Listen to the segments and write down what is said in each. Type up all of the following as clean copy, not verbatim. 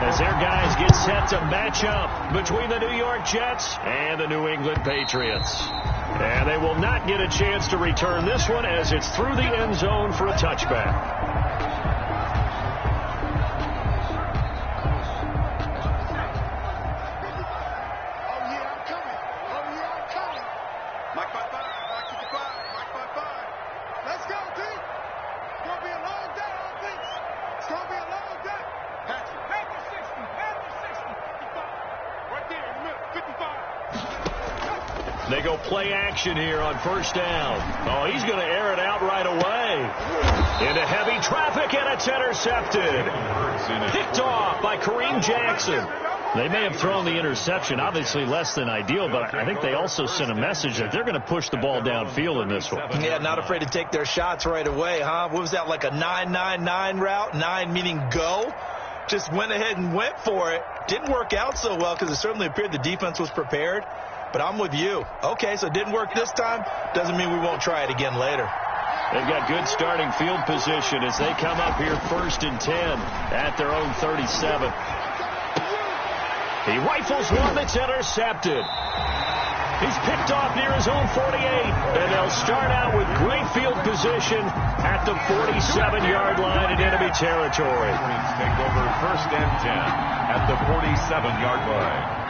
as their guys get set to match up between the New York Jets and the New England Patriots. And they will not get a chance to return this one as it's through the end zone for a touchback. They go play action here on first down. Oh, he's going to air it out right away. Into heavy traffic, and it's intercepted. Picked off by Kareem Jackson. They may have thrown the interception, obviously less than ideal, but I think they also sent a message that they're going to push the ball downfield in this one. Yeah, not afraid to take their shots right away, huh? What was that, like a 9-9-9 route? 9 meaning go? Just went ahead and went for it. Didn't work out so well because it certainly appeared the defense was prepared. But I'm with you. Okay, so it didn't work this time. Doesn't mean we won't try it again later. They've got good starting field position as they come up here 1st and 10 at their own 37. He rifles one that's intercepted. He's picked off near his own 48. And they'll start out with great field position at the 47-yard line in enemy territory. Take over 1st and 10 at the 47-yard line.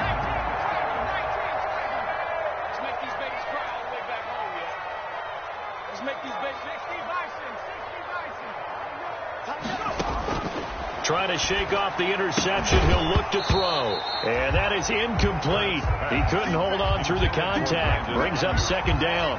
Trying to shake off the interception. He'll look to throw. And that is incomplete. He couldn't hold on through the contact. Brings up 2nd down.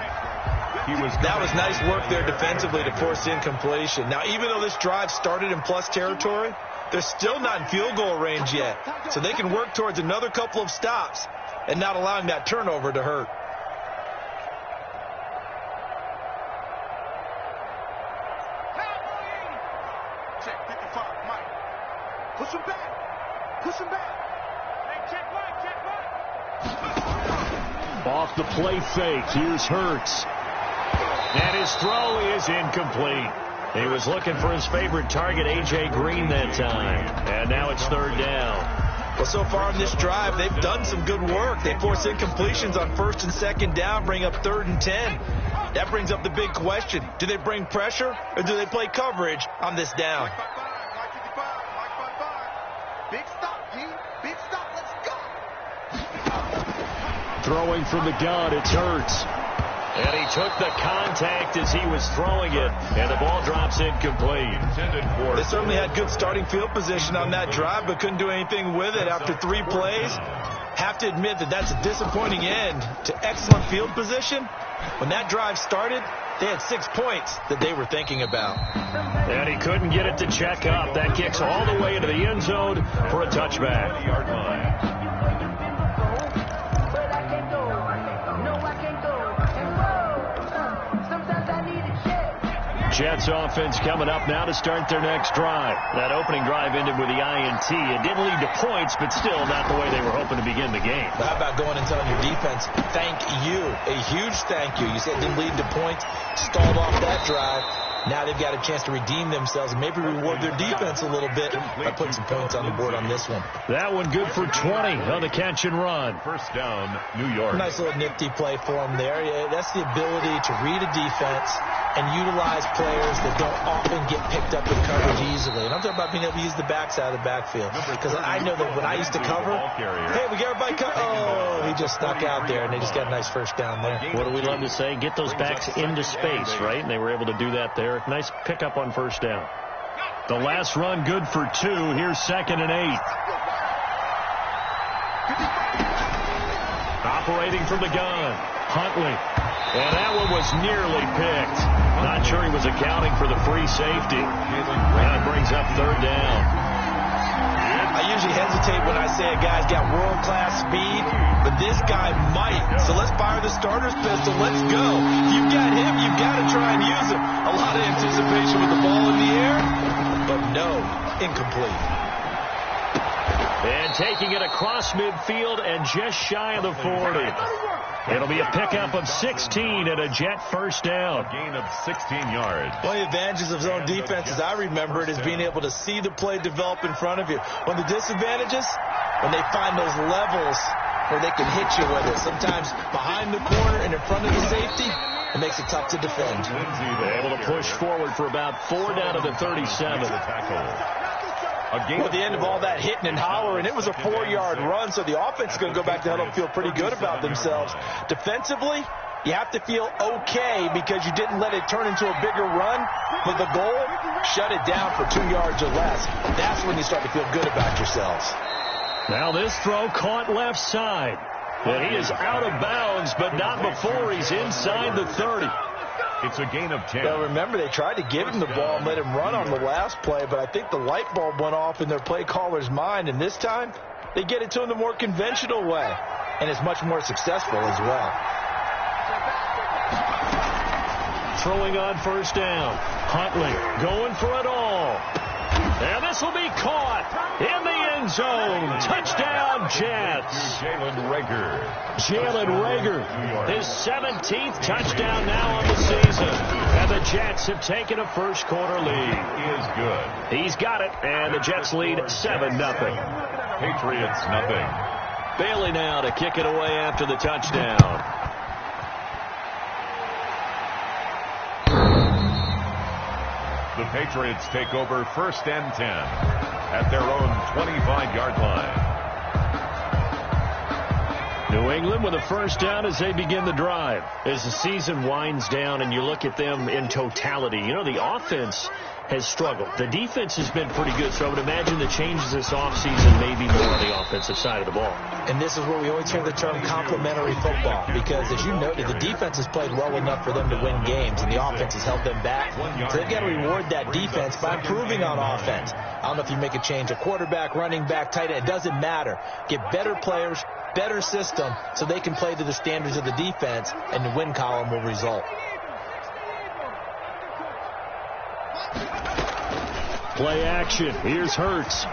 That was nice work there defensively to force incompletion. Now, even though this drive started in plus territory, they're still not in field goal range yet. So they can work towards another couple of stops and not allowing that turnover to hurt. Push him back. Push him back. Hey, check right. Off the play fake. Here's Hurts. And his throw is incomplete. He was looking for his favorite target, A.J. Green, that time. And now it's 3rd down. Well, so far in this drive, they've done some good work. They force incompletions on 1st and 2nd down, bring up 3rd and 10. That brings up the big question. Do they bring pressure or do they play coverage on this down? Big stop, G. Big stop. Let's go. Throwing from the gun, it's Hurts. And he took the contact as he was throwing it, and the ball drops incomplete. They certainly had good starting field position on that drive, but couldn't do anything with it after 3 plays. Have to admit that that's a disappointing end to excellent field position. When that drive started, they had 6 points that they were thinking about. And he couldn't get it to check up. That kicks all the way into the end zone for a touchback. Jets offense coming up now to start their next drive. That opening drive ended with the INT. It didn't lead to points, but still not the way they were hoping to begin the game. How about going and telling your defense, thank you, a huge thank you. You said it didn't lead to points, stalled off that drive. Now they've got a chance to redeem themselves and maybe reward their defense a little bit by putting some points on the board on this one. That one good for 20 on the catch and run. 1st down, New York. Nice little nifty play for them there. Yeah, that's the ability to read a defense and utilize players that don't often get picked up in coverage easily. And I'm talking about being able to use the backside of the backfield. Because I know that when I used to cover, hey, we got everybody covered. Oh, he just stuck out there, and they just got a nice 1st down there. What do we love to say? Get those backs into space, right? And they were able to do that there. Nice pickup on 1st down. The last run good for 2. Here's 2nd and 8. Operating from the gun, Huntley. And that one was nearly picked. Not sure he was accounting for the free safety. That brings up 3rd down. I usually hesitate when I say a guy's got world-class speed, but this guy might. So let's fire the starter's pistol. Let's go. If you've got him, you've got to try and use him. A lot of anticipation with the ball in the air, but no, incomplete. And taking it across midfield and just shy of the 40. It'll be a pickup of 16 and a Jet first down. A gain of 16 yards. One of the advantages of zone defense, as I remember it, is being able to see the play develop in front of you. One of the disadvantages, when they find those levels where they can hit you with it. Sometimes behind the corner and in front of the safety, it makes it tough to defend. They're able to push forward for about 4 down to the 37. Well, at the end of all that hitting and hollering, it was a 4-yard run, so the offense is going to go back to huddle and feel pretty good about themselves. Defensively, you have to feel okay because you didn't let it turn into a bigger run. But the goal, shut it down for 2 yards or less. That's when you start to feel good about yourselves. Now this throw caught left side. And he is out of bounds, but not before he's inside the 30. It's a gain of 10. Now remember, they tried to give him the ball and let him run on the last play, but I think the light bulb went off in their play caller's mind, and this time they get it to him the more conventional way, and it's much more successful as well. Throwing on first down. Huntley going for it all. And this will be caught in the end zone. Touchdown, Jets. Jalen Reagor. Jalen Reagor, his 17th touchdown now on the season. And the Jets have taken a first quarter lead. He is good. He's got it, and the Jets lead 7-0. Patriots, nothing. Bailey now to kick it away after the touchdown. The Patriots take over first and 10 at their own 25-yard line. New England with a first down as they begin the drive. As the season winds down and you look at them in totality, you know, the offense has struggled. The defense has been pretty good, so I would imagine the changes this offseason may be more on the offensive side of the ball. And this is where we always hear the term complementary football, because as you noted, the defense has played well enough for them to win games, and the offense has held them back. So they've got to reward that defense by improving on offense. I don't know if you make a change, a quarterback, running back, tight end, it doesn't matter. Get better players, better system, so they can play to the standards of the defense, and the win column will result. Play action. Here's Hurts.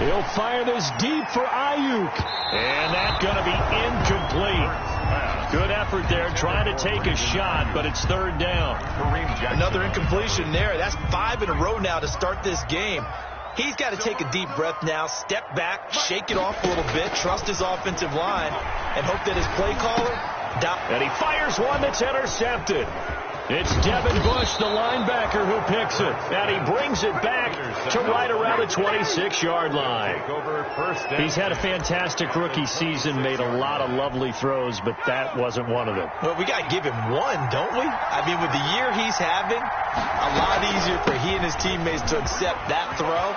He'll fire this deep for Ayuk. And that's going to be incomplete. Good effort there trying to take a shot, but it's third down. Another incompletion there. That's 5 in a row now to start this game. He's got to take a deep breath now, step back, shake it off a little bit, trust his offensive line, and hope that his play caller... And he fires one that's intercepted. It's Devin Bush, the linebacker, who picks it. And he brings it back to right around the 26-yard line. He's had a fantastic rookie season, made a lot of lovely throws, but that wasn't one of them. Well, we got to give him one, don't we? I mean, with the year he's having, a lot easier for he and his teammates to accept that throw,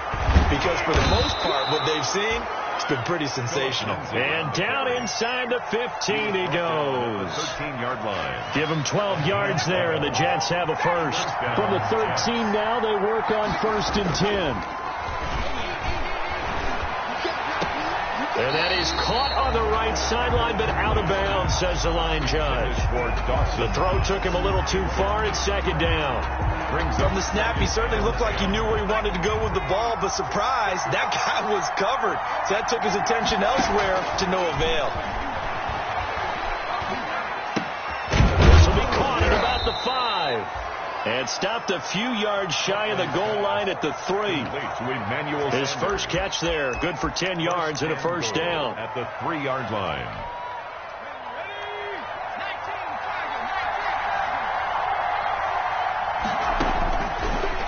because for the most part, what they've seen, it's been pretty sensational. And down inside the 15 he goes. 13-yard line. Give him 12 yards there, and the Jets have a first. From the 13 now, they work on first and 10. And that is caught on the right sideline, but out of bounds, says the line judge. The throw took him a little too far. It's second down. From the snap, he certainly looked like he knew where he wanted to go with the ball, but surprise, that guy was covered. So that took his attention elsewhere to no avail. This will be caught at about the 5. And stopped a few yards shy of the goal line at the 3. His first catch there, good for 10 yards and a first down. At the 3-yard line.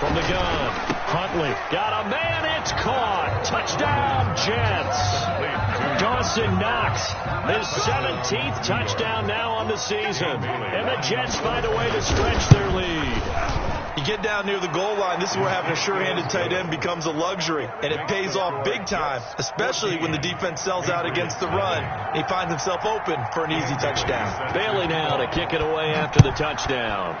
From the gun, Huntley got a man, it's caught. Touchdown, Jets. Dawson Knox, his 17th touchdown now on the season. And the Jets find a way to stretch their lead. You get down near the goal line, this is where having a sure-handed tight end becomes a luxury. And it pays off big time, especially when the defense sells out against the run. He finds himself open for an easy touchdown. Bailey now to kick it away after the touchdown.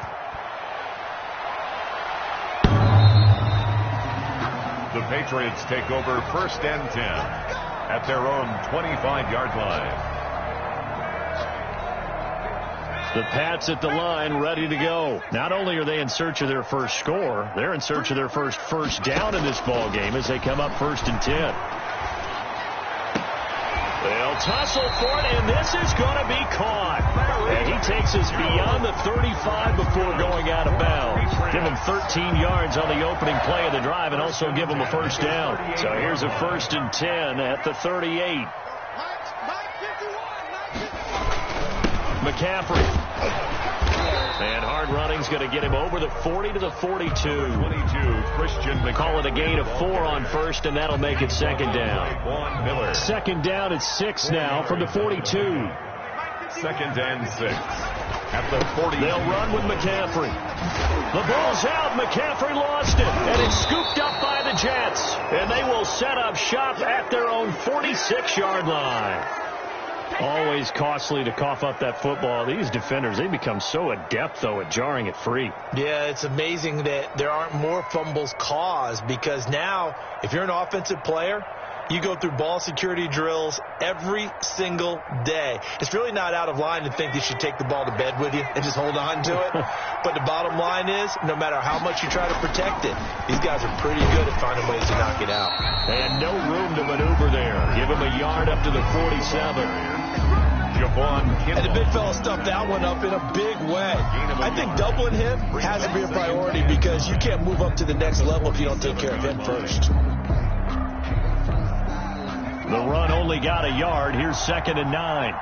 The Patriots take over first and 10 at their own 25-yard line. The Pats at the line, ready to go. Not only are they in search of their first score, they're in search of their first down in this ball game as they come up 1st and 10. They'll tussle for it, and this is going to be caught. And he takes us beyond the 35 before going out of bounds. Give him 13 yards on the opening play of the drive and also give him a first down. So here's a 1st and 10 at the 38. McCaffrey. And hard running's going to get him over the 40 to the 42. 22, Christian McCaffrey. Call it a gain of 4 on first, and that'll make it 2nd down. Vaughn Miller. 2nd down at 6 now from the 42. 2nd and 6. At the 40. They'll run with McCaffrey. The ball's out. McCaffrey lost it, and it's scooped up by the Jets. And they will set up shop at their own 46-yard line. Always costly to cough up that football. These defenders, they become so adept, though, at jarring it free. Yeah, it's amazing that there aren't more fumbles caused, because now, if you're an offensive player, you go through ball security drills every single day. It's really not out of line to think you should take the ball to bed with you and just hold on to it. But the bottom line is, no matter how much you try to protect it, these guys are pretty good at finding ways to knock it out. And no room to maneuver there. Give him a yard up to the 47. And the big fella stuffed that one up in a big way. I think doubling him has to be a priority, because you can't move up to the next level if you don't take care of him first. The run only got a yard. Here's 2nd and 9.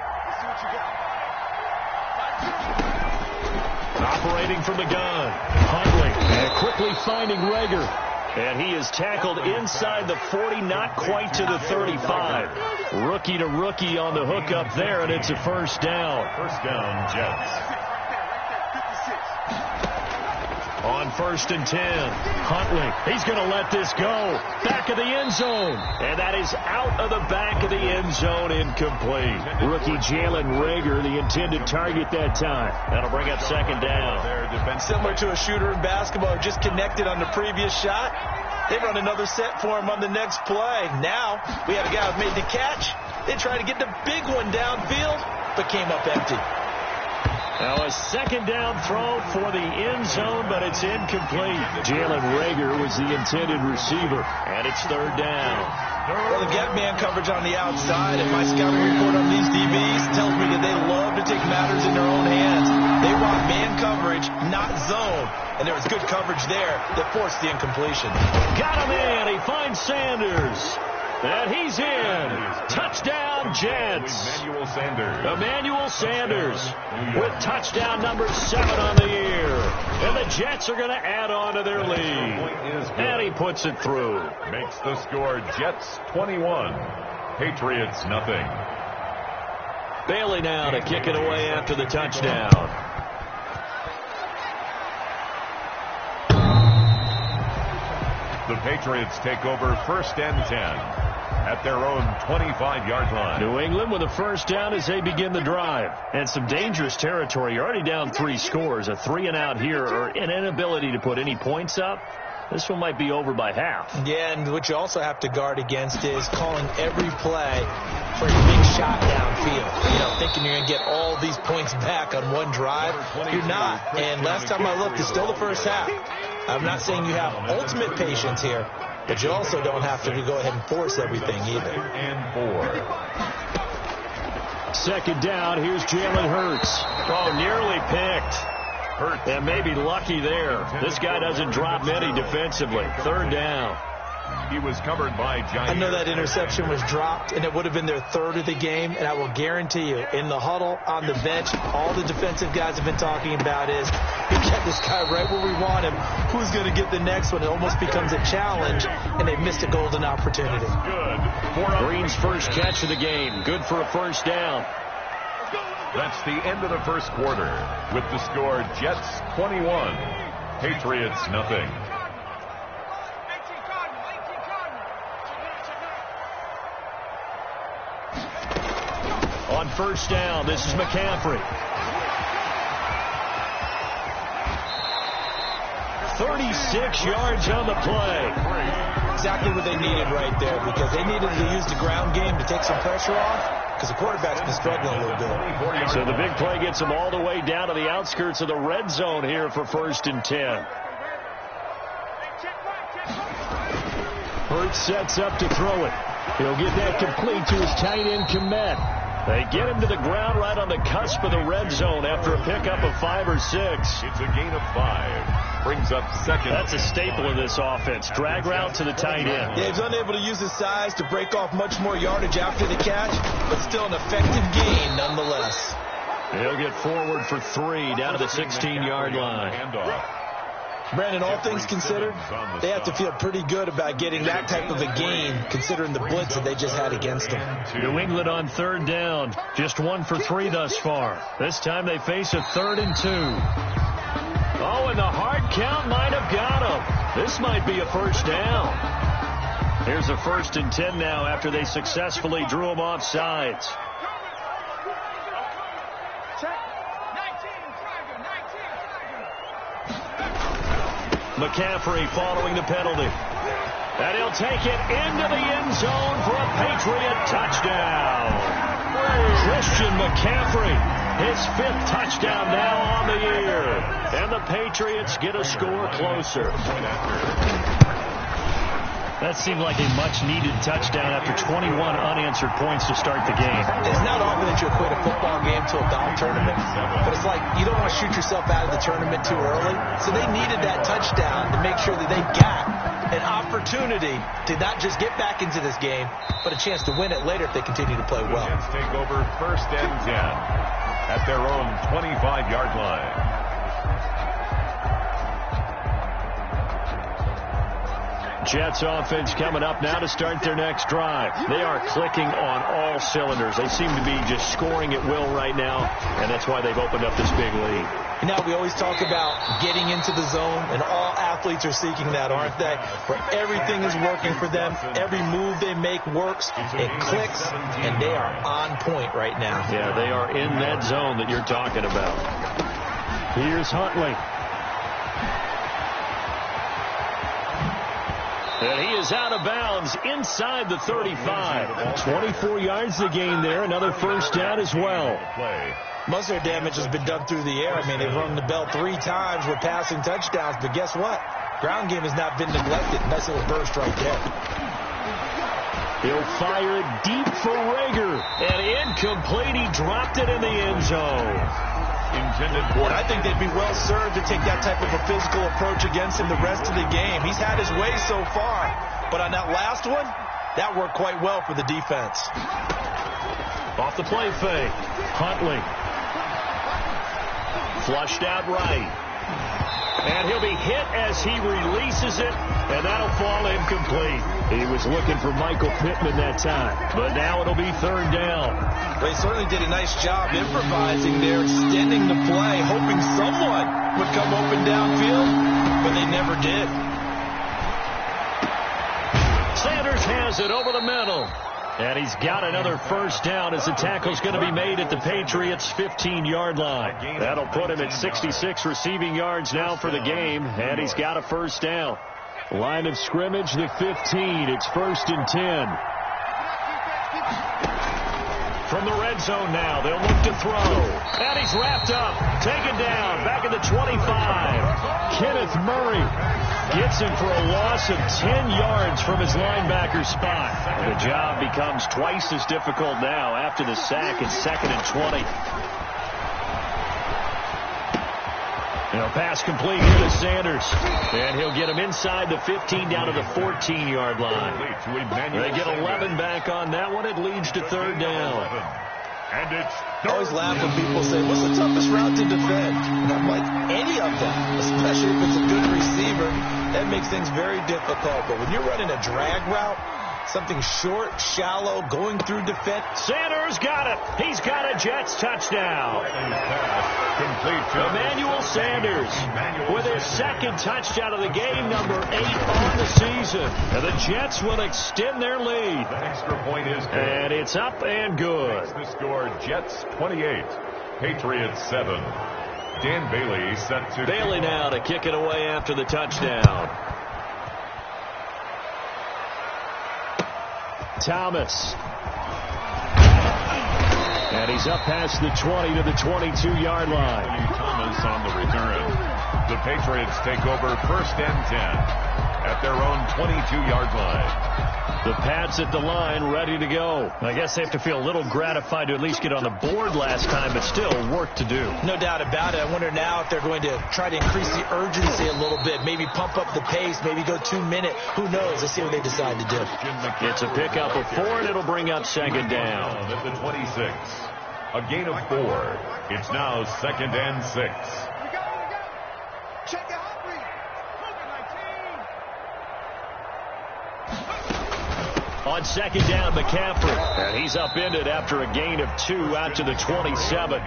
Operating from the gun. Huntley. And quickly finding Rager. And he is tackled inside the 40, not quite to the 35. Rookie to rookie on the hook up there, and it's a first down. First down, Jets. On 1st and 10, Huntley. He's going to let this go. Back of the end zone. And that is out of the back of the end zone, incomplete. Rookie Jalen Rager, the intended target that time. That'll bring up 2nd down. Similar to a shooter in basketball, just connected on the previous shot. They run another set for him on the next play. Now, we had a guy who made the catch. They tried to get the big one downfield, but came up empty. Now a 2nd down throw for the end zone, but it's incomplete. Jalen Rager was the intended receiver, and it's 3rd down. Well, they get man coverage on the outside, and my scouting report on these DBs tells me that they love to take matters in their own hands. They want man coverage, not zone. And there was good coverage there that forced the incompletion. Got him in. He finds Sanders. And he's in. Touchdown, Jets. Emmanuel Sanders with touchdown number 7 on the year. And the Jets are going to add on to their lead. And he puts it through. Makes the score Jets 21, Patriots nothing. Bailey now to kick it away after the touchdown. The Patriots take over 1st and 10 at their own 25-yard line. New England with a first down as they begin the drive. And some dangerous territory. You're already down 3 scores. A 3-and-out here, or an inability to put any points up. This one might be over by half. Yeah, and what you also have to guard against is calling every play for a big shot downfield. You know, thinking you're going to get all these points back on one drive. You're not. And last time I looked, it's still the first half. I'm not saying you have ultimate patience here, but you also don't have to go ahead and force everything either. 2nd down. Here's Jalen Hurts. Oh, nearly picked. And maybe lucky there. This guy doesn't drop many defensively. 3rd down. He was covered by Giants. I know that interception was dropped, and it would have been their 3rd of the game, and I will guarantee you, in the huddle, on the bench, all the defensive guys have been talking about is, we get this guy right where we want him. Who's going to get the next one? It almost becomes a challenge, and they've missed a golden opportunity. Good. Green's first catch of the game. Good for a first down. That's the end of the first quarter, with the score Jets 21, Patriots nothing. On first down, this is McCaffrey. 36 yards on the play. Exactly what they needed right there, because they needed to use the ground game to take some pressure off. because the quarterback's been struggling a little bit. So the big play gets him all the way down to the outskirts of the red zone here for 1st and 10. Hurts sets up to throw it. He'll get that complete to his tight end, Komet. They get him to the ground right on the cusp of the red zone after a pickup of 5 or 6. It's a gain of 5. Brings up 2nd. That's a staple of this offense. Drag route to the tight end. Yeah, he's unable to use his size to break off much more yardage after the catch, but still an effective gain nonetheless. He'll get forward for 3 down to the 16-yard line. Handoff. Brandon, all things considered, they have to feel pretty good about getting that type of a gain, considering the blitz that they just had against them. New England on 3rd down. Just 1 for 3 thus far. This time they face a 3rd and 2. Oh, and the hard count might have got him. This might be a 1st down. Here's a 1st and 10 now after they successfully drew him off sides. McCaffrey following the penalty. And he'll take it into the end zone for a Patriot touchdown. Christian McCaffrey, his 5th touchdown now on the year. And the Patriots get a score closer. That seemed like a much-needed touchdown after 21 unanswered points to start the game. It's not often that you equate a football game to a golf tournament, but it's like you don't want to shoot yourself out of the tournament too early. So they needed that touchdown to make sure that they got an opportunity to not just get back into this game, but a chance to win it later if they continue to play well. Let's take over 1st and 10 at their own 25-yard line. Jets offense coming up now to start their next drive. They are clicking on all cylinders. They seem to be just scoring at will right now, and that's why they've opened up this big lead. You know, we always talk about getting into the zone, and all athletes are seeking that, aren't they? Where everything is working for them. Every move they make works. It clicks, and they are on point right now. Yeah, they are in that zone that you're talking about. Here's Huntley. And he is out of bounds inside the 35. 24 yards to gain there. Another 1st down as well. Most of their damage has been done through the air. I mean, they've rung the bell 3 times with passing touchdowns. But guess what? Ground game has not been neglected. Nice little burst right there. He'll fire it deep for Rager. And incomplete. He dropped it in the end zone. And I think they'd be well served to take that type of a physical approach against him the rest of the game. He's had his way so far, but on that last one, that worked quite well for the defense. Off the play fake, Huntley. Flushed out right. And he'll be hit as he releases it, and that'll fall incomplete. He was looking for Michael Pittman that time, but now it'll be 3rd down. They certainly did a nice job improvising there, extending the play, hoping someone would come open downfield, but they never did. Sanders has it over the middle. And he's got another 1st down as the tackle's going to be made at the Patriots' 15-yard line. That'll put him at 66 receiving yards now for the game, and he's got a 1st down. Line of scrimmage, the 15. It's 1st and 10. From the red zone now, they'll look to throw. And he's wrapped up, taken down, back at the 25. Kenneth Murray gets him for a loss of 10 yards from his linebacker spot. And the job becomes twice as difficult now after the sack. It's 2nd and 20. Now pass complete here to Sanders. And he'll get him inside the 15 down to the 14-yard line. They get 11 back on that one. It leads to 3rd down. And it's I always laugh when people say, what's the toughest route to defend? And I'm like, any of them, especially if it's a good receiver. That makes things very difficult. But when you're running a drag route, something short, shallow, going through defense. Sanders got it. He's got a Jets touchdown. Emmanuel Sanders with his 2nd touchdown of the game, number 8 on the season. And the Jets will extend their lead. The extra point is good. And it's up and good. The score, Jets 28, Patriots 7. Dan Bailey set to... Bailey now to kick it away after the touchdown. Thomas. And he's up past the 20 to the 22-yard line. Thomas on the return. The Patriots take over 1st and 10 at their own 22-yard line. The Pats at the line, ready to go. I guess they have to feel a little gratified to at least get on the board last time, but still work to do. No doubt about it. I wonder now if they're going to try to increase the urgency a little bit, maybe pump up the pace, maybe go 2 minutes. Who knows? Let's see what they decide to do. It's a pickup of 4, and it'll bring up 2nd down. At the 26, a gain of 4. It's now 2nd and 6. Check it out. On 2nd down, McCaffrey. And he's upended after a gain of 2 out to the 27.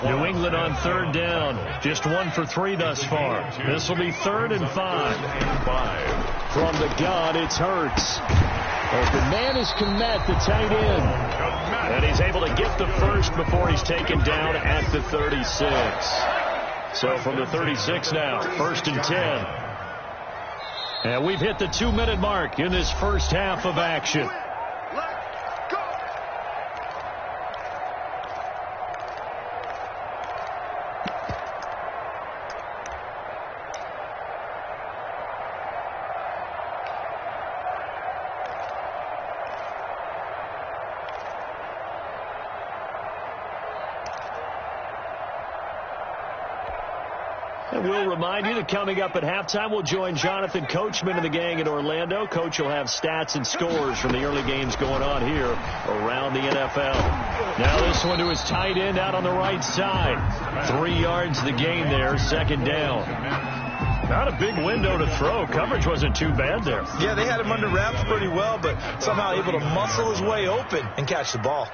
New England on 3rd down. Just 1 for 3 thus far. This will be 3rd and 5. From the gun, it's Hurts. Open man is Kmet, the tight end. And he's able to get the first before he's taken down at the 36. So from the 36 now, 1st and 10. And we've hit the 2-minute mark in this first half of action. And we'll remind you that coming up at halftime, we'll join Jonathan Coachman and the gang in Orlando. Coach will have stats and scores from the early games going on here around the NFL. Now this one to his tight end out on the right side. 3 yards the gain there, 2nd down. Not a big window to throw. Coverage wasn't too bad there. Yeah, they had him under wraps pretty well, but somehow able to muscle his way open and catch the ball.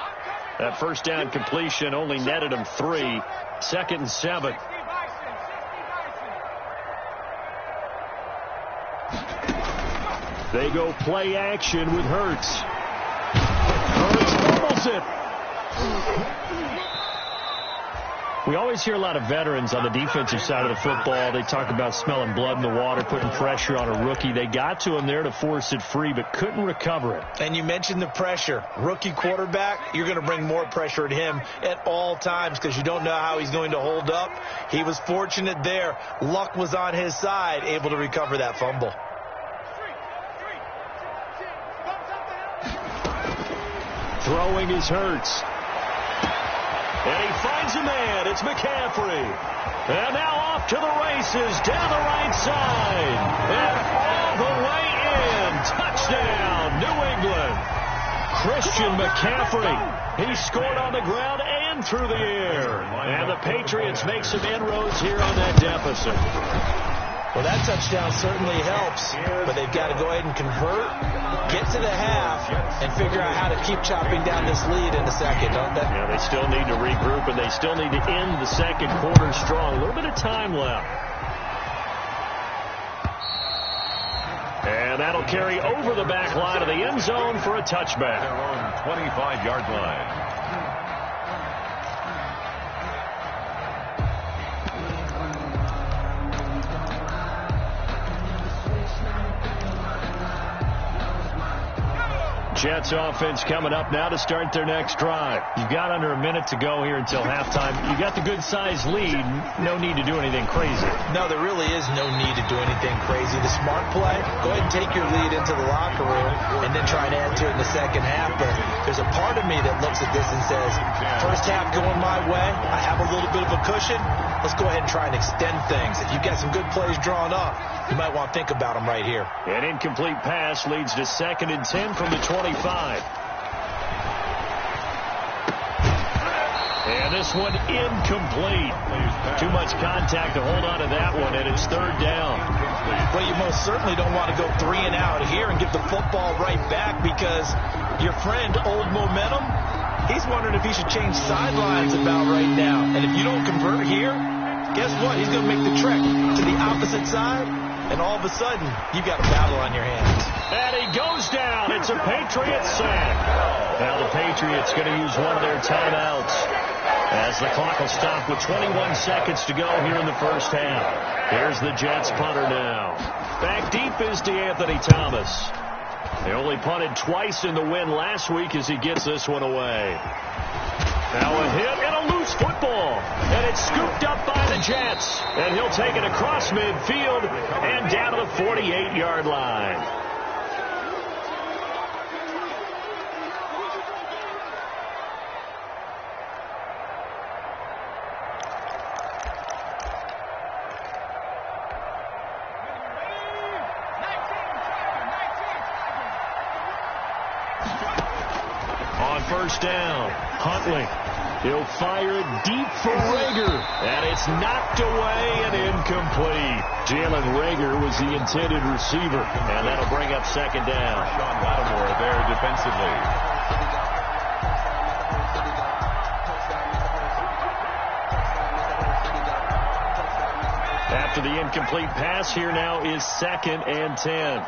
That 1st down completion only netted him 3. 2nd and 7. They go play action with Hurts. Hurts fumbles it. We always hear a lot of veterans on the defensive side of the football. They talk about smelling blood in the water, putting pressure on a rookie. They got to him there to force it free, but couldn't recover it. And you mentioned the pressure. Rookie quarterback, you're going to bring more pressure at him at all times because you don't know how he's going to hold up. He was fortunate there. Luck was on his side, able to recover that fumble. Throwing is Hurts. And he finds a man. It's McCaffrey. And now off to the races down the right side. And all the way in. Touchdown, New England. Christian McCaffrey. He scored on the ground and through the air. And the Patriots make some inroads here on that deficit. Well, that touchdown certainly helps, but they've got to go ahead and convert, get to the half, and figure out how to keep chopping down this lead in the second, don't they? Yeah, they still need to regroup, and they still need to end the second quarter strong. A little bit of time left. And that'll carry over the back line of the end zone for a touchback. Their own 25-yard line. Jets offense coming up now to start their next drive. You've got under a minute to go here until halftime. You got the good-sized lead. No need to do anything crazy. No, there really is no need to do anything crazy. The smart play, go ahead and take your lead into the locker room and then try to add to it in the second half. But there's a part of me that looks at this and says, first half going my way, I have a little bit of a cushion. Let's go ahead and try and extend things. If you've got some good plays drawn up, you might want to think about them right here. An incomplete pass leads to 2nd and 10 from the 25. And this one incomplete. Too much contact to hold on to that one, and it's 3rd down. Well, you most certainly don't want to go 3 and out here and give the football right back because your friend, Old Momentum, he's wondering if he should change sidelines about right now. And if you don't convert here, guess what? He's going to make the trek to the opposite side, and all of a sudden, you've got a battle on your hands. And he goes down. It's a Patriots sack. Now the Patriots going to use one of their timeouts as the clock will stop with 21 seconds to go here in the first half. Here's the Jets punter now. Back deep is DeAnthony Thomas. They only punted twice in the win last week as he gets this one away. Now a hit and a loose football. And it's scooped up by the Jets. And he'll take it across midfield and down to the 48-yard line. First down, Huntley. He'll fire it deep for Rager, and it's knocked away and incomplete. Jalen Rager was the intended receiver, and that'll bring up second down. Sean Lattimore there defensively. After the incomplete pass, here now is 2nd and 10.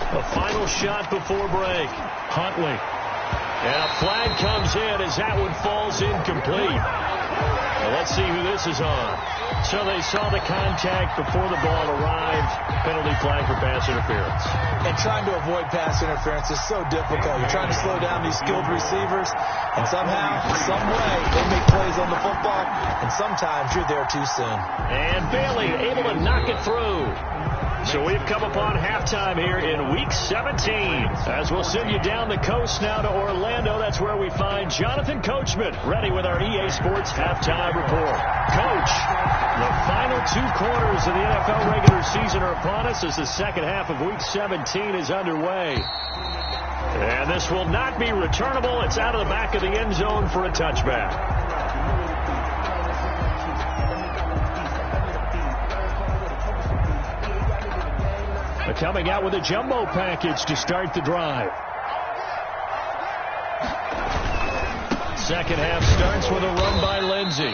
A final shot before break. Huntley. And a flag comes in as that one falls incomplete. Well, let's see who this is on. So they saw the contact before the ball arrived. Penalty flag for pass interference. And trying to avoid pass interference is so difficult. You're trying to slow down these skilled receivers, and somehow, some way, they make plays on the football, and sometimes you're there too soon. And Bailey able to knock it through. So we've come upon halftime here in Week 17. As we'll send you down the coast now to Orlando. That's where we find Jonathan Coachman ready with our EA Sports Halftime Report. Coach, the final 2 quarters of the NFL regular season are upon us as the second half of Week 17 is underway. And this will not be returnable. It's out of the back of the end zone for a touchback. Coming out with a jumbo package to start the drive. Second half starts with a run by Lindsey.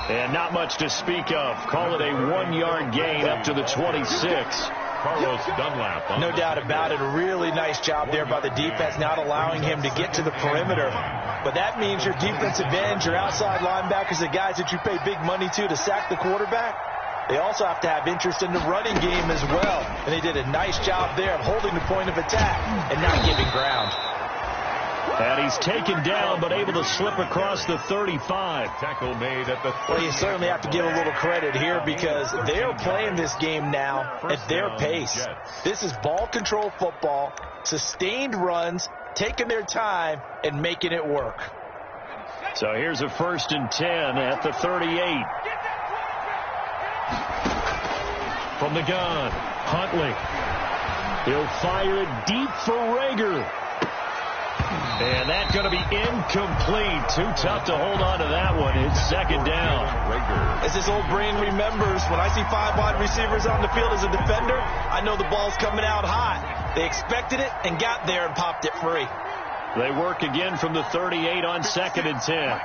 And not much to speak of. Call it a 1-yard gain up to the 26. Carlos Dunlap. No doubt about it. A really nice job there by the defense, not allowing him to get to the perimeter. But that means your defensive ends, your outside linebackers, the guys that you pay big money to sack the quarterback, they also have to have interest in the running game as well. And they did a nice job there of holding the point of attack and not giving ground. And he's taken down but able to slip across the 35. Tackle made at the 30. Well, you certainly have to give a little credit here because they're playing this game now at their pace. This is ball control football, sustained runs, taking their time and making it work. So here's a 1st and 10 at the 38. From the gun, Huntley. He'll fire it deep for Rager. And that's going to be incomplete. Too tough to hold on to that one. It's second down. As his old brain remembers, when I see 5 wide receivers on the field as a defender, I know the ball's coming out hot. They expected it and got there and popped it free. They work again from the 38 on 2nd and 10.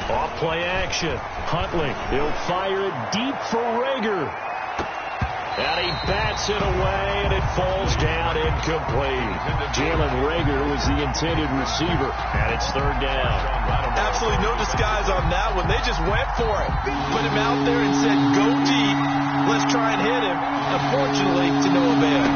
Off play action. Huntley. He'll fire it deep for Rager. And he bats it away, and it falls down incomplete. Jalen Rager was the intended receiver, and it's 3rd down. Absolutely no disguise on that one. They just went for it. Put him out there and said, go deep. Let's try and hit him. Unfortunately, to no avail.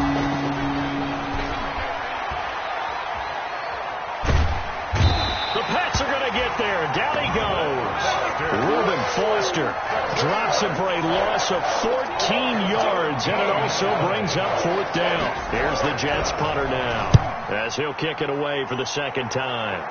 The Pats are going to get there. Down he goes. Reuben Foster drops him for a loss of 14 yards, and it also brings up 4th down. Here's the Jets punter now as he'll kick it away for the 2nd time.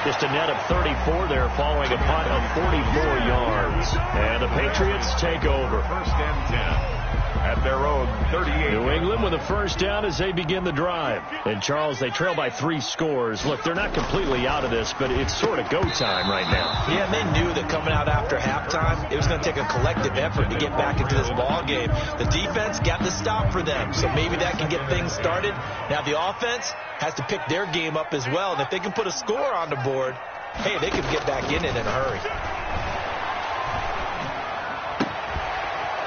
Just a net of 34 there following a punt of 44 yards. And the Patriots take over. 1st and 10. At their own 38. New England with a 1st down as they begin the drive. And, Charles, they trail by 3 scores. Look, they're not completely out of this, but it's sort of go time right now. Yeah, and they knew that coming out after halftime, it was going to take a collective effort to get back into this ball game. The defense got the stop for them, so maybe that can get things started. Now the offense has to pick their game up as well. And if they can put a score on the board, hey, they can get back in it in a hurry.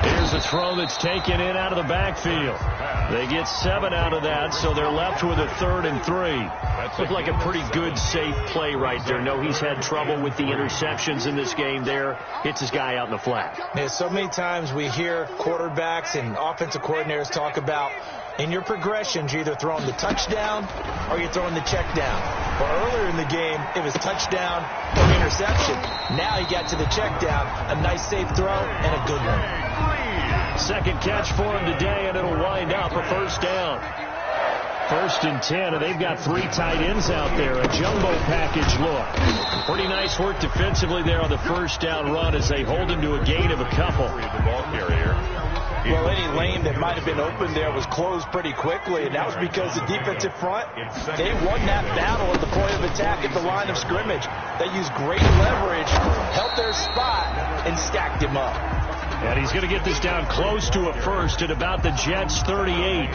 Here's a throw that's taken in out of the backfield. They get 7 out of that, so they're left with a 3rd and 3. Looked like a pretty good, safe play right there. No, he's had trouble with the interceptions in this game there. Hits his guy out in the flat. Yeah, so many times we hear quarterbacks and offensive coordinators talk about in your progressions, you're either throwing the touchdown or you're throwing the check down. Well, earlier in the game, it was touchdown or interception. Now he got to the check down, a nice safe throw, and a good one. Second catch for him today, and it'll wind up a 1st down. 1st and 10, and they've got 3 tight ends out there. A jumbo package look. Pretty nice work defensively there on the 1st down run as they hold him to a gain of a couple. The ball carrier. Well, any lane that might have been open there was closed pretty quickly, and that was because the defensive front, they won that battle at the point of attack at the line of scrimmage. They used great leverage, held their spot, and stacked him up. And he's going to get this down close to a 1st at about the Jets' 38.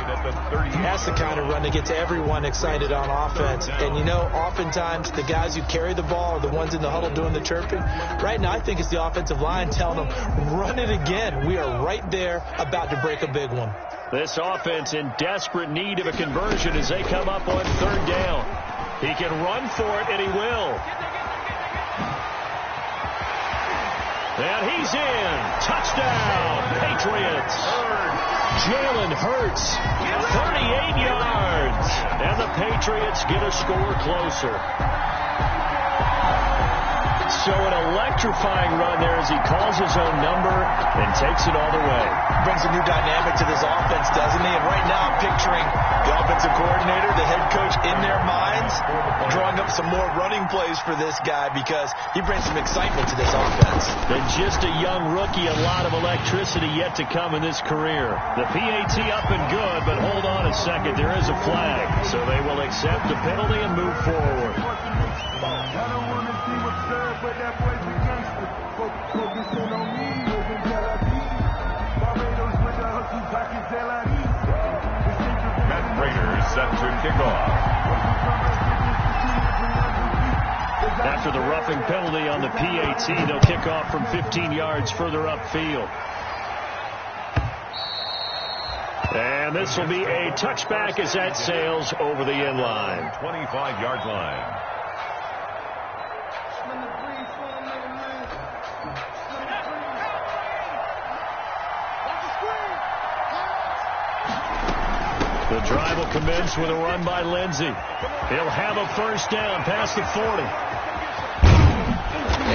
That's the kind of run that gets everyone excited on offense. And, you know, oftentimes the guys who carry the ball are the ones in the huddle doing the chirping. Right now, I think it's the offensive line telling them, run it again. We are right there about to break a big one. This offense in desperate need of a conversion as they come up on 3rd down. He can run for it, and he will. And he's in. Touchdown, Patriots. Jalen Hurts, 38 yards. And the Patriots get a score closer. So an electrifying run there as he calls his own number and takes it all the way. Brings a new dynamic to this offense, doesn't he? And right now I'm picturing the offensive coordinator, the head coach in their minds, drawing up some more running plays for this guy because he brings some excitement to this offense. And just a young rookie, a lot of electricity yet to come in this career. The PAT up and good, but hold on a second. There is a flag, so they will accept the penalty and move forward. Matt Prater set to kick off. After the roughing penalty on the PAT, they'll kick off from 15 yards further upfield. And this will be a touchback as that sails over the end line. 25-yard line. The drive will commence with a run by Lindsey. He'll have a 1st down past the 40.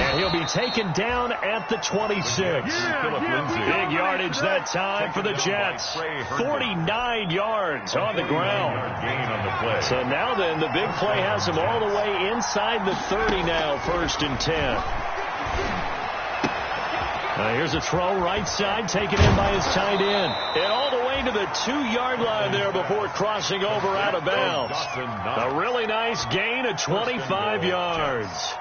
And he'll be taken down at the 26. Big yardage that time for the Jets. 49 yards on the ground. So now then, the big play has him all the way inside the 30 now, 1st and 10. Here's a throw right side, taken in by his tight end. And all the way to the 2-yard line there before crossing over out of bounds. A really nice gain of 25 yards.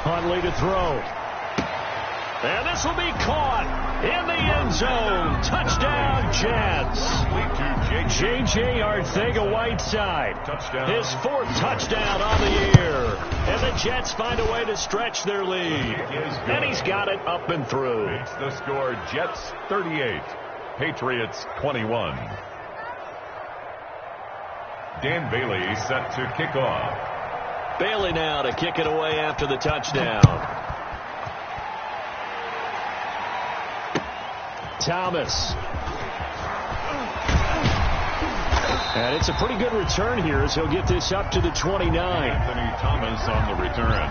Huntley to throw. And this will be caught in the end zone. Touchdown, Jets. J.J. Arcega-Whiteside. His 4th touchdown on the year. And the Jets find a way to stretch their lead. And he's got it up and through. It's the score, Jets 38, Patriots 21. Dan Bailey set to kick off. Bailey now to kick it away after the touchdown. Thomas. And it's a pretty good return here as he'll get this up to the 29. Anthony Thomas on the return.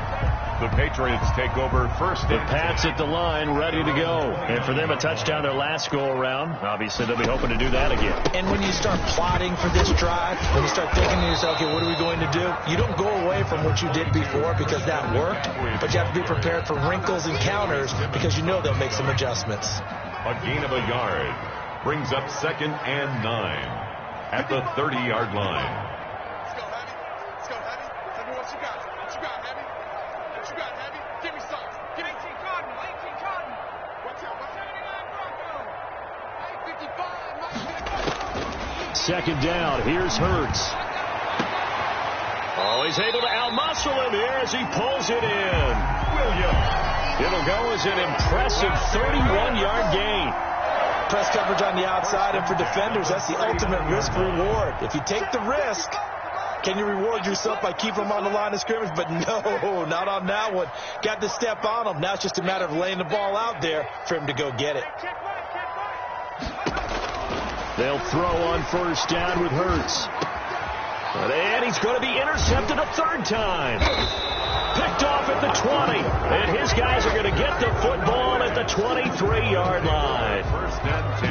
The Patriots take over 1st. The Pats at the line, ready to go. And for them, a touchdown their last go-around. Obviously, they'll be hoping to do that again. And when you start plotting for this drive, when you start thinking to yourself, okay, what are we going to do? You don't go away from what you did before because that worked, but you have to be prepared for wrinkles and counters because you know they'll make some adjustments. A gain of a yard brings up 2nd and 9 at the 30-yard line. Let's go, Heavy. Let's go, Heavy. Tell me what you got. What you got, Heavy? What you got, Heavy? Give me some. Get 18 Cotton. 18 Cotton. What's up? What's 79 Bronco? 855. 2nd down. Here's Hurts. Oh, he's able to outmuscle him here as he pulls it in. Williams. It'll go as an impressive 31-yard gain. Press coverage on the outside, and for defenders, that's the ultimate risk-reward. If you take the risk, can you reward yourself by keeping them on the line of scrimmage? But no, not on that one. Got to step on them. Now it's just a matter of laying the ball out there for him to go get it. They'll throw on first down with Hurts. And he's going to be intercepted a third time. Picked off at the 20. And his guys are going to get the football at the 23-yard line. First and 10.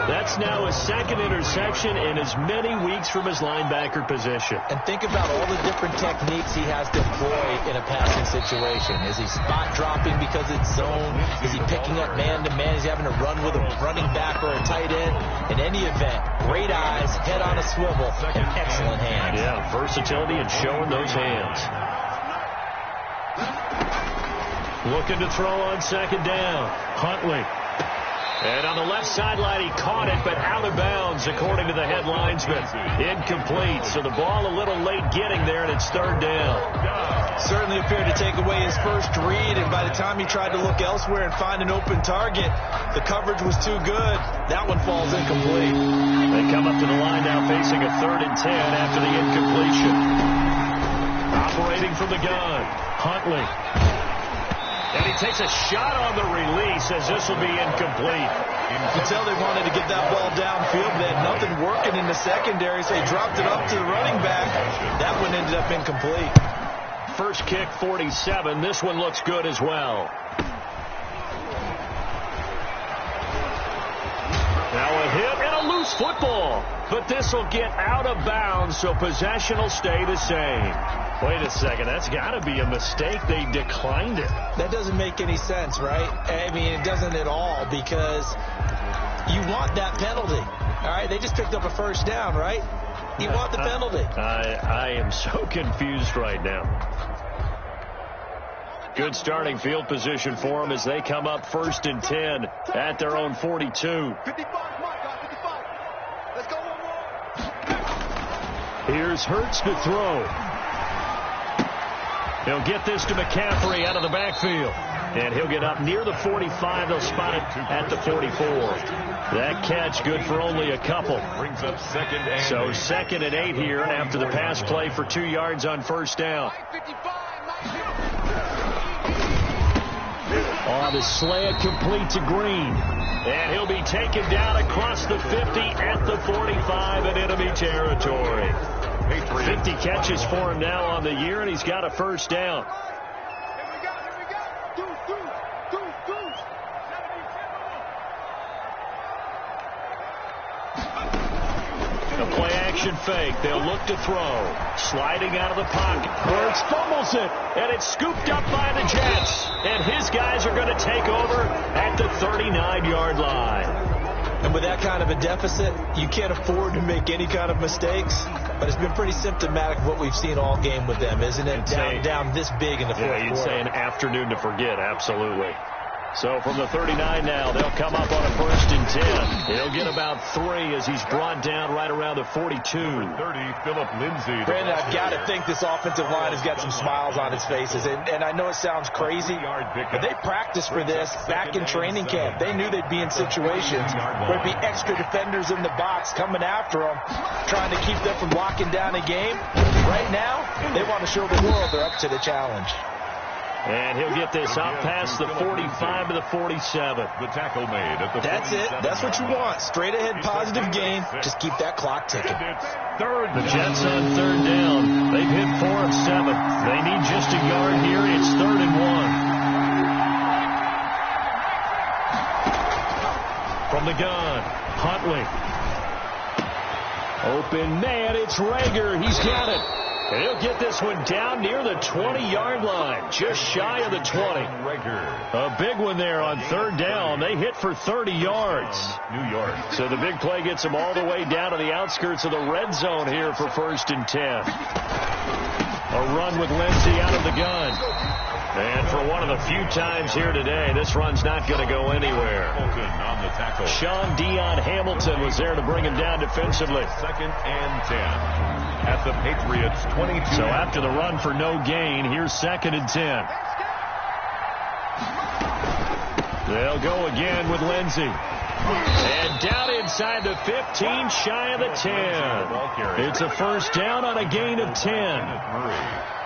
That's now his second interception in as many weeks from his linebacker position. And think about all the different techniques he has to employ in a passing situation. Is he spot dropping because it's zone? Is he picking up man-to-man? Is he having to run with a running back or a tight end? In any event, great eyes, head on a swivel, and excellent hands. Yeah, versatility and showing those hands. Looking to throw on second down. Huntley. And on the left sideline, he caught it, but out of bounds, according to the head linesman. Incomplete. So the ball a little late getting there, and it's third down. Certainly appeared to take away his first read, and by the time he tried to look elsewhere and find an open target, the coverage was too good. That one falls incomplete. They come up to the line now facing a 3rd and 10 after the incompletion. Operating from the gun, Huntley. And he takes a shot on the release as this will be incomplete. You can tell they wanted to get that ball downfield. They had nothing working in the secondary, so they dropped it up to the running back. That one ended up incomplete. First kick, 47. This one looks good as well. Now a hit and a loose football. But this will get out of bounds, so possession will stay the same. Wait a second. That's got to be a mistake. They declined it. That doesn't make any sense, right? I mean, it doesn't at all, because you want that penalty. All right? They just picked up a first down, right? You want the penalty. I am so confused right now. Good starting field position for them as they come up 1st and 10 at their own 42. 55, let's go one more. Here's Hurts to throw. He'll get this to McCaffrey out of the backfield. And he'll get up near the 45. They'll spot it at the 44. That catch good for only a couple. Brings up 2nd and 8. So 2nd and 8 here after the pass play for 2 yards on first down. Oh, the slant complete to Green. And he'll be taken down across the 50 at the 45 in enemy territory. 50 catches for him now on the year, and he's got a first down. A play-action fake. They'll look to throw. Sliding out of the pocket. Hurts fumbles it, and it's scooped up by the Jets. And his guys are going to take over at the 39-yard line. And with that kind of a deficit, you can't afford to make any kind of mistakes. But it's been pretty symptomatic of what we've seen all game with them, isn't it? Down this big in the fourth quarter. Yeah, you'd say an afternoon to forget, absolutely. So from the 39 now, they'll come up on a 1st and 10. He'll get about 3 as he's brought down right around the 42. 30, Philip Lindsay. Brandon, I've got to think this offensive line has got some smiles on its faces. And I know it sounds crazy, but they practiced for this back in training camp. They knew they'd be in situations where it'd be extra defenders in the box coming after them, trying to keep them from locking down a game. Right now, they want to show the world they're up to the challenge. And he'll get this up past the 45 to the 47. The tackle made at the That's it. That's what you want. Straight ahead positive gain. Just keep that clock ticking. The Jets on 3rd down. They've hit 4 of 7. They need just a yard here. It's 3rd and 1. From the gun, Huntley. Open man, it's Rager. He's got it. And he'll get this one down near the 20-yard line, just shy of the 20. A big one there on 3rd down. They hit for 30 yards. New York. So the big play gets them all the way down to the outskirts of the red zone here for 1st and 10. A run with Lindsay out of the gun. And for one of the few times here today, this run's not going to go anywhere. On the tackle. Sean Dion Hamilton was there to bring him down defensively. 2nd and 10 at the Patriots 22. So after the run for no gain, here's 2nd and 10. They'll go again with Lindsey. And down inside the 15, shy of the 10. It's a first down on a gain of 10.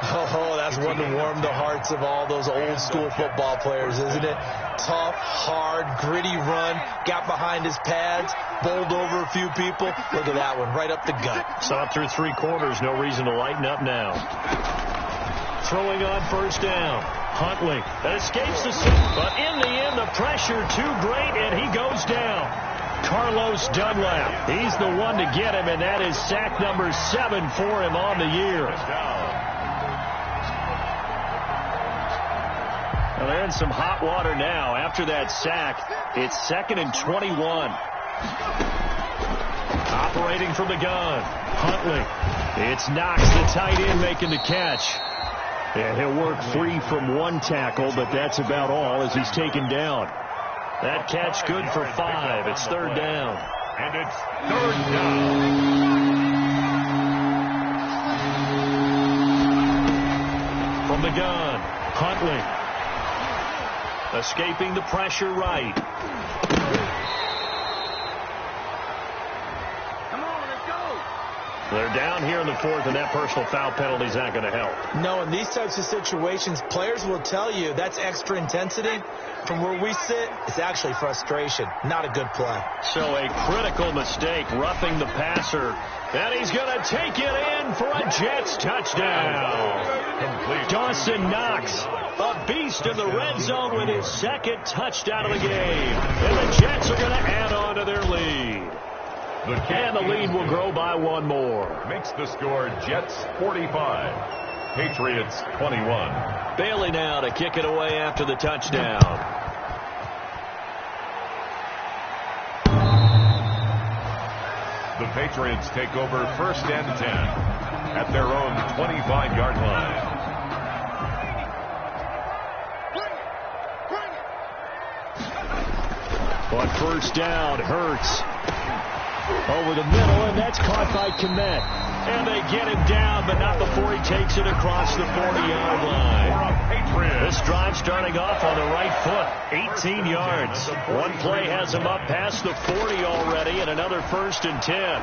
Oh, that's one to warm the hearts of all those old school football players, isn't it? Tough, hard, gritty run, got behind his pads, bowled over a few people. Look at that one, right up the gut. Saw it through 3 quarters, no reason to lighten up now. Throwing on first down. Huntley that escapes the sit, but in the end, the pressure too great, and he goes down. Carlos Dunlap, he's the one to get him, and that is sack number 7 for him on the year. Well, they're in some hot water now. After that sack, it's 2nd and 21. Operating from the gun, Huntley. It's Knox, the tight end, making the catch. And he'll work free from 1 tackle, but that's about all as he's taken down. That catch good for 5. It's 3rd down. And it's 3rd down. From the gun, Huntley. Escaping the pressure right. They're down here in the 4th, and that personal foul penalty is not going to help. No, in these types of situations, players will tell you that's extra intensity. From where we sit, it's actually frustration. Not a good play. So a critical mistake, roughing the passer. And he's going to take it in for a Jets touchdown. Dawson Knox, a beast in the red zone with his 2nd touchdown of the game. And the Jets are going to add on to their lead. And the lead will grow by 1 more. Makes the score Jets 45, Patriots 21. Bailey now to kick it away after the touchdown. The Patriots take over 1st and 10 at their own 25-yard line. On first down, Hurts. Over the middle, and that's caught by Kmet. And they get him down, but not before he takes it across the 40-yard line. This drive starting off on the right foot, 18 yards. One play has him up past the 40 already, and another 1st and 10.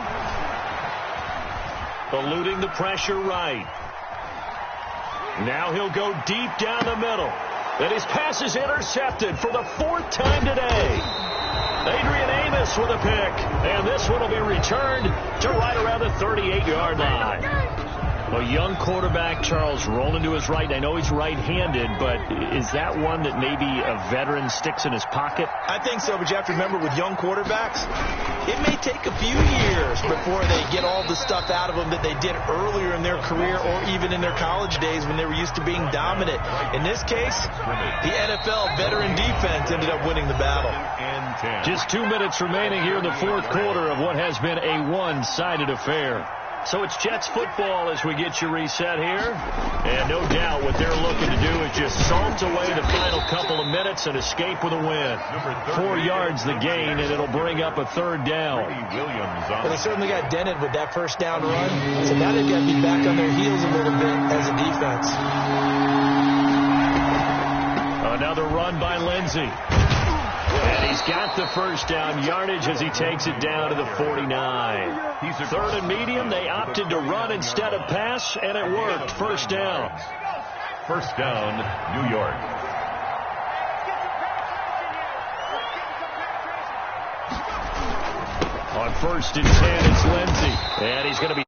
Eluding the pressure right. Now he'll go deep down the middle. And his pass is intercepted for the 4th time today. Adrian Amos with a pick, and this one will be returned to right around the 38-yard line. A young quarterback, Charles, rolling to his right. I know he's right-handed, but is that one that maybe a veteran sticks in his pocket? I think so, but you have to remember with young quarterbacks, it may take a few years before they get all the stuff out of them that they did earlier in their career or even in their college days when they were used to being dominant. In this case, the NFL veteran defense ended up winning the battle. Just 2 minutes remaining here in the 4th quarter of what has been a one-sided affair. So it's Jets football as we get you reset here. And no doubt what they're looking to do is just salt away the final couple of minutes and escape with a win. 4 yards the gain, and it'll bring up a 3rd down. Well, they certainly got dented with that first down run. So now they've got to be back on their heels a little bit as a defense. Another run by Lindsey. And he's got the first down yardage as he takes it down to the 49. 3rd and medium. They opted to run instead of pass, and it worked. First down. First down, New York. On 1st and 10, it's Lindsey. And he's going to be